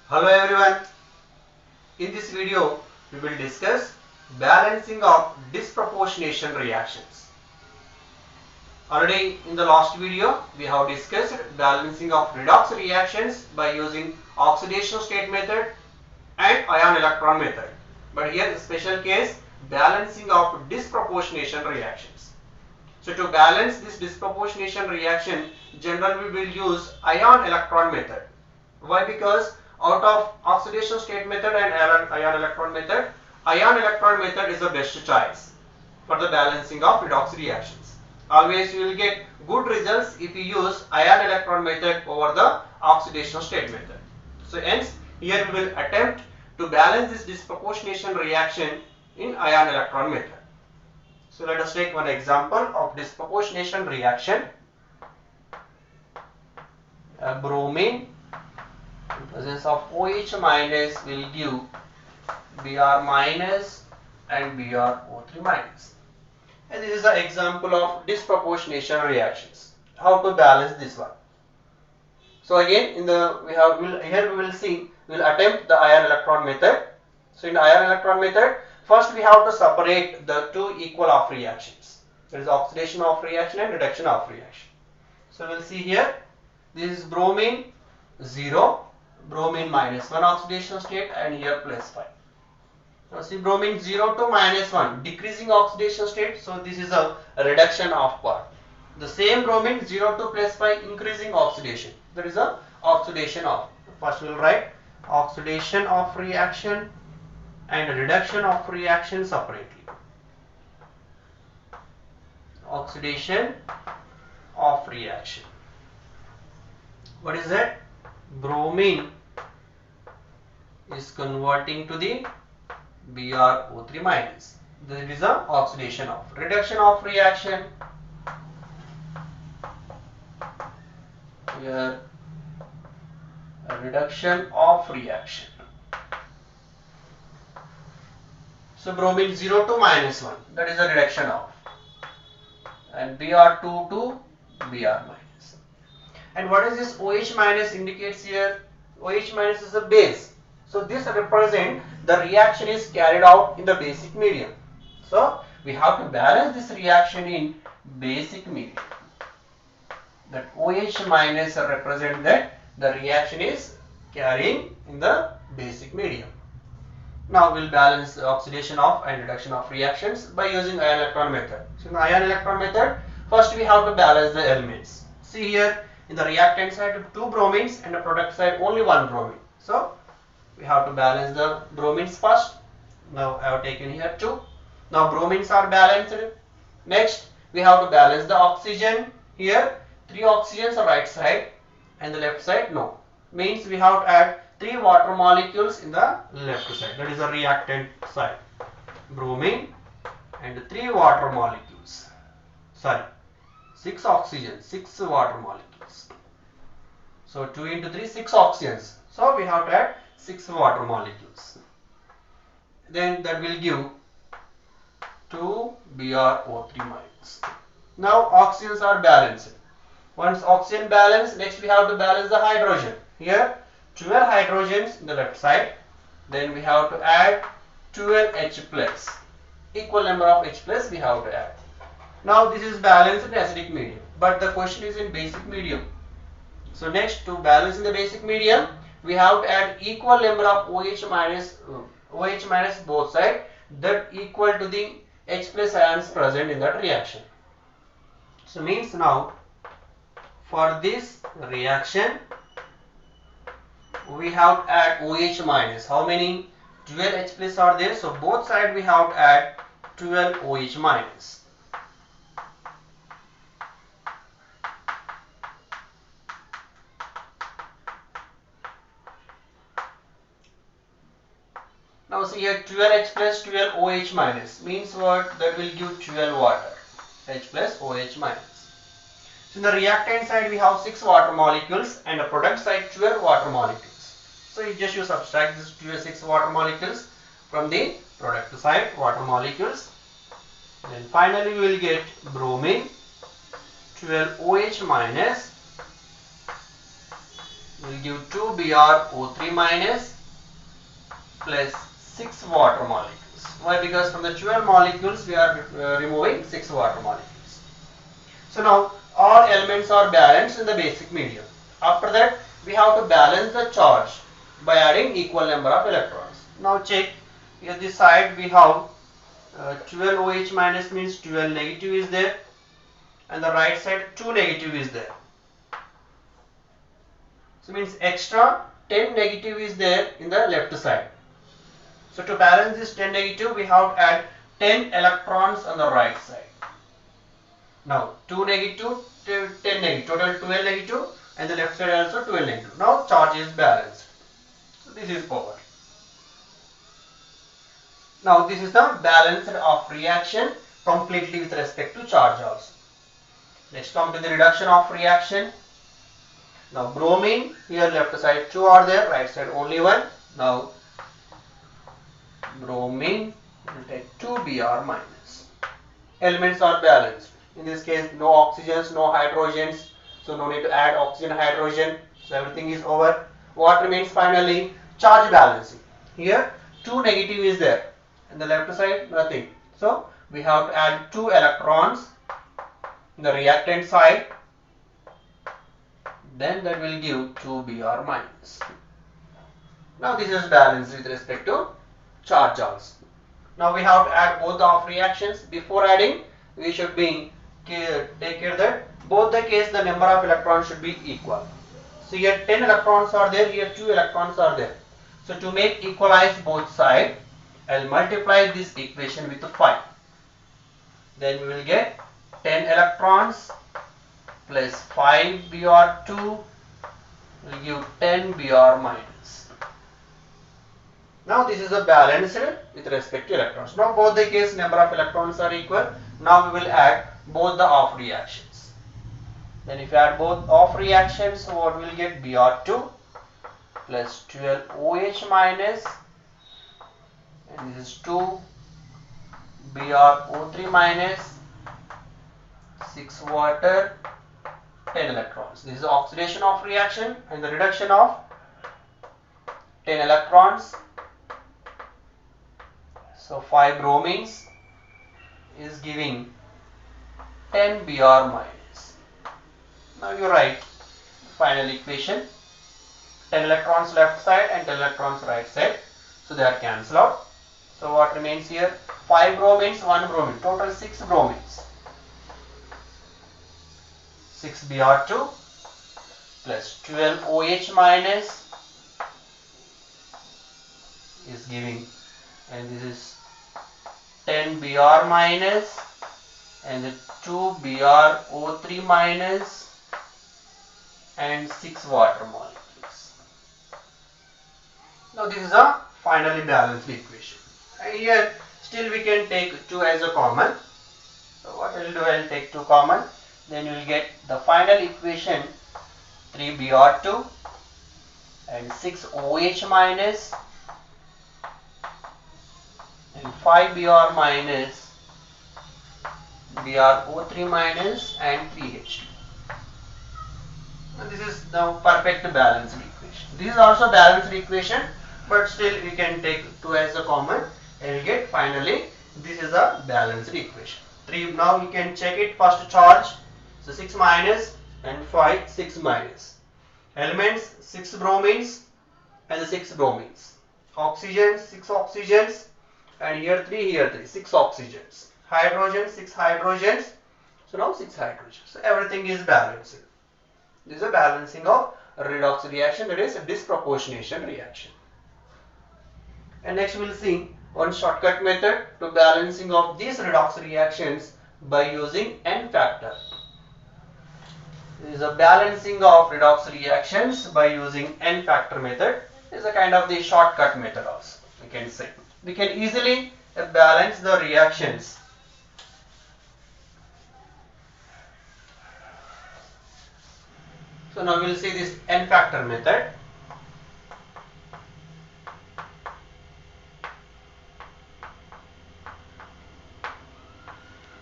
Hello everyone. In this video, we will discuss balancing of disproportionation reactions. Already in the last video, we have discussed balancing of redox reactions by using oxidation state method and ion electron method. But here the special case, balancing of disproportionation reactions. So to balance this disproportionation reaction, generally we will use ion electron method. Why? Because out of oxidation state method and ion electron method is the best choice for the balancing of redox reactions. Always you will get good results if you use ion electron method over the oxidation state method. So hence here we will attempt to balance this disproportionation reaction in ion electron method. So let us take one example of disproportionation reaction. Bromine in presence of OH minus will give Br minus and BrO3 minus. And this is an example of disproportionation reactions. How to balance this one? So again, here we will attempt the ion electron method. So in the ion electron method, first we have to separate the two equal off reactions. There is oxidation off reaction and reduction off reaction. So we'll see here. This is bromine 0, bromine minus 1 oxidation state, and here plus 5. Now see, bromine 0 to minus 1 decreasing oxidation state, so this is a reduction of part. The same bromine 0 to plus 5 increasing oxidation, that is a oxidation of. First we will write oxidation of reaction and reduction of reaction separately. Oxidation of reaction. What is that? Bromine is converting to the BrO3 minus. This is a oxidation of. Reduction of reaction. Here a reduction of reaction. So bromine 0 to minus 1, that is a reduction of, and Br2 to Br minus. And what is this OH minus indicates here? OH minus is a base. So this represents the reaction is carried out in the basic medium. So we have to balance this reaction in basic medium. That OH minus represent that the reaction is carrying in the basic medium. Now we'll balance the oxidation of and reduction of reactions by using ion electron method. So in the ion electron method, first we have to balance the elements. See here, in the reactant side 2 bromines and the product side only 1 bromine. So we have to balance the bromines first. Now I have taken here 2. Now bromines are balanced. Next we have to balance the oxygen. Here 3 oxygens on right side and the left side no. Means we have to add 3 water molecules in the left side. That is the reactant side. Bromine and 3 water molecules. Sorry, 6 oxygen, 6 water molecules. So 2 into 3, 6 oxygens. So we have to add 6 water molecules. Then that will give 2 BrO3 minus. Now oxygens are balanced. Once oxygen balanced, next we have to balance the hydrogen. Here 12 hydrogens in the left side. Then we have to add 12 H plus. Equal number of H plus we have to add. Now this is balanced in acidic medium. But the question is in basic medium. So next, to balance in the basic medium, we have to add equal number of OH minus both sides, that equal to the H plus ions present in that reaction. So means now for this reaction we have to add OH minus. How many? 12 H plus are there, so both sides we have to add 12 OH minus. Now see here 12 H plus 12 OH minus means what? That will give 12 water. H plus OH minus. So in the reactant side we have 6 water molecules and the product side 12 water molecules. So you subtract these 6 water molecules from the product side water molecules. Then finally we will get bromine 12 OH minus will give 2 BrO3 minus plus 6 water molecules. Why? Because from the 12 molecules we are removing 6 water molecules. So now all elements are balanced in the basic medium. After that we have to balance the charge by adding equal number of electrons. Now check, here this side we have 12 OH minus means 12 negative is there, and the right side 2 negative is there. So means extra 10 negative is there in the left side. So to balance this 10 negative we have to add 10 electrons on the right side. Now 2 negative, 10 negative, total 12 negative, and the left side also 12 negative. Now charge is balanced. So this is power. Now this is the balance of reaction completely with respect to charge also. Next come to the reduction of reaction. Now bromine, here left side 2 are there, right side only 1. Now bromine will take 2 Br minus. Elements are balanced. In this case no oxygens, no hydrogens, so no need to add oxygen, hydrogen, so everything is over. What remains finally? Charge balancing. Here 2 negative is there, and the left side nothing. So we have to add 2 electrons in the reactant side, then that will give 2 Br minus. Now this is balanced with respect to charge also. Now we have to add both of reactions. Before adding, we should take care that both the case the number of electrons should be equal. So here 10 electrons are there, here 2 electrons are there. So to make equalize both sides, I will multiply this equation with 5. Then we will get 10 electrons plus 5 Br2 will give 10 Br minus. Now this is a balanced with respect to electrons. Now both the case number of electrons are equal. Now we will add both the off reactions. Then if you add both off reactions, so what we will get? Br2 plus 12 OH minus, and this is 2 BrO3 minus, 6 water, 10 electrons. This is the oxidation of reaction and the reduction of 10 electrons. So 5 bromines is giving 10 Br minus. Now you write final equation. 10 electrons left side and 10 electrons right side. So they are cancelled out. So what remains here? 5 bromines, 1 bromine. Total 6 bromines. 6 Br2 plus 12 OH minus is giving, and this is 10 Br minus and the 2 BrO3 minus and 6 water molecules. Now this is a finally balanced equation. And here still we can take 2 as a common. So what I will do, I will take 2 common. Then you will get the final equation 3 Br2 and 6 OH minus and 5 Br minus, BrO3 minus and 3H2. Now this is the perfect balanced equation. This is also balanced equation, but still we can take 2 as a common and get finally this is a balanced equation. 3, now we can check it. First charge, so 6 minus and 5, 6 minus. Elements 6 bromines and 6 bromines. Oxygens 6 oxygens, and here 3, 6 oxygens. Hydrogen 6 hydrogens. So now 6 hydrogens. So everything is balanced. This is a balancing of redox reaction, that is a disproportionation reaction. And next we will see one shortcut method to balancing of these redox reactions by using N factor. This is a balancing of redox reactions by using N factor method. This is a kind of the shortcut method also, we can say. We can easily balance the reactions. So now we will see this N factor method.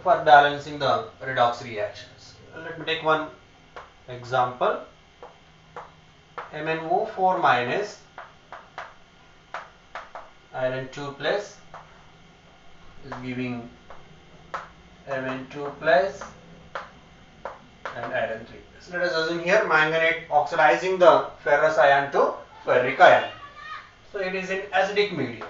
For balancing the redox reactions. Let me take one example. MnO4 minus iron 2 plus is giving Mn2 plus and iron 3 plus. Let us assume here manganate oxidizing the ferrous ion to ferric ion. So it is in acidic medium.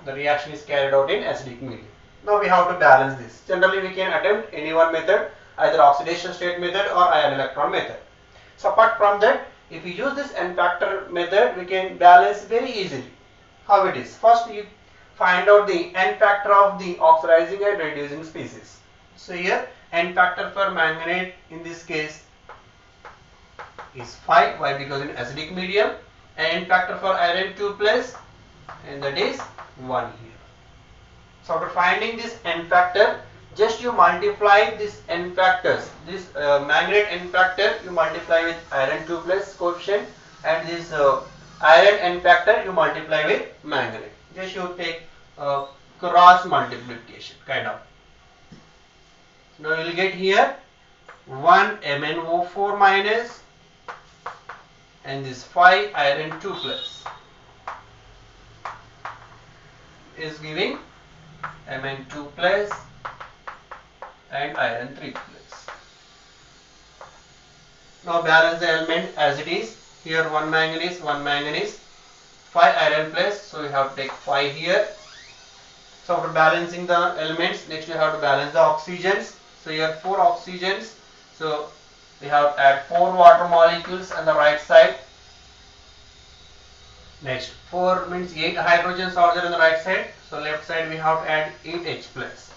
The reaction is carried out in acidic medium. Now we have to balance this. Generally we can attempt any one method, either oxidation state method or ion electron method. So apart from that, if we use this n factor method, we can balance very easily. How it is? First you find out the n factor of the oxidizing and reducing species. So here n factor for manganate in this case is 5. Why? Because in acidic medium. And n factor for iron 2 plus, and that is 1 here. So after finding this n factor, just you multiply this n factors. This manganate n factor you multiply with iron 2 plus coefficient, and this iron n factor you multiply with manganate. Just you take cross multiplication kind of. Now you will get here 1 MnO4 minus and this 5 iron 2 plus is giving Mn2 plus and iron 3 plus. Now balance the element as it is. Here 1 manganese, 5 iron plus, so we have to take 5 here. So after balancing the elements, next we have to balance the oxygens. So here 4 oxygens, so we have to add 4 water molecules on the right side. Next 4 means 8 hydrogens are there on the right side, so left side we have to add 8H plus.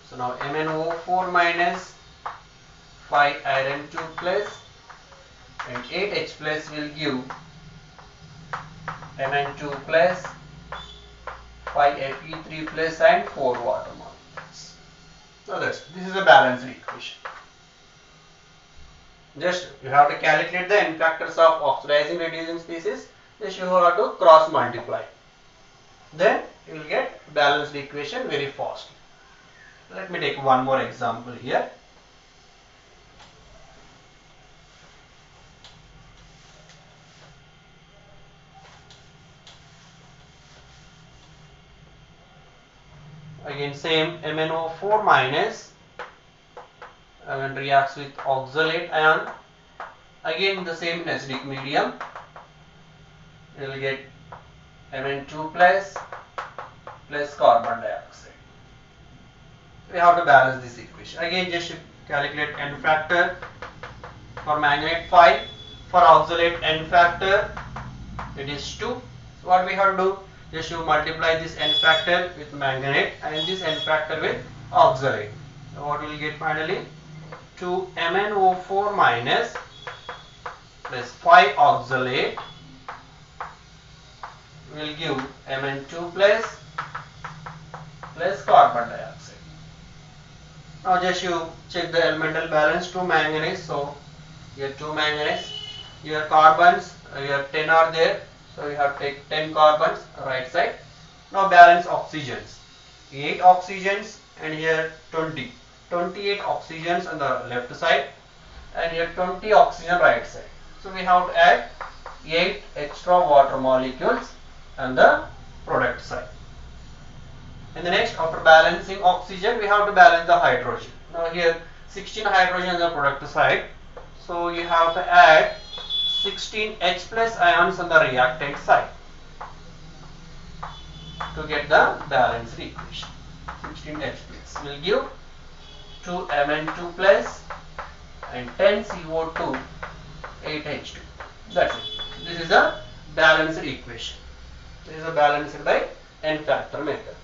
So now MnO4 minus 5 iron 2 plus and 8H plus will give Mn2 plus 5 Fe3 plus and 4 water molecules. So this is a balanced equation. Just you have to calculate the n factors of oxidizing reducing species. Just you have to cross multiply. Then you will get balanced equation very fast. Let me take one more example here. Again same MnO4 minus and reacts with oxalate ion. Again the same acidic medium. You will get Mn2 plus carbon dioxide. We have to balance this equation. Again just calculate n factor. For manganate 5, for oxalate n factor it is 2. So what we have to do? Just you multiply this n factor with manganate and this n factor with oxalate. So what we will get finally? 2 MnO4 minus plus 5 oxalate will give Mn2 plus carbon dioxide. Now just you check the elemental balance. 2 manganese, so here 2 manganese, your carbons, your 10 are there, so you have to take 10 carbons right side. Now balance oxygens, 8 oxygens and here 28 oxygens on the left side and here 20 oxygen right side. So we have to add 8 extra water molecules on the product side. And the next, after balancing oxygen, we have to balance the hydrogen. Now here 16 hydrogen on the product side, so you have to add 16 H plus ions on the reactant side to get the balanced equation. 16 H plus will give 2 Mn2 plus and 10 CO2 8H2. That's it. This is a balanced equation. This is a balanced by n factor method.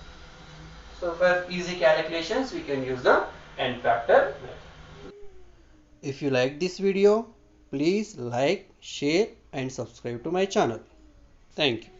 So for easy calculations we can use the n factor method. If you like this video, please like, share and subscribe to my channel. Thank you.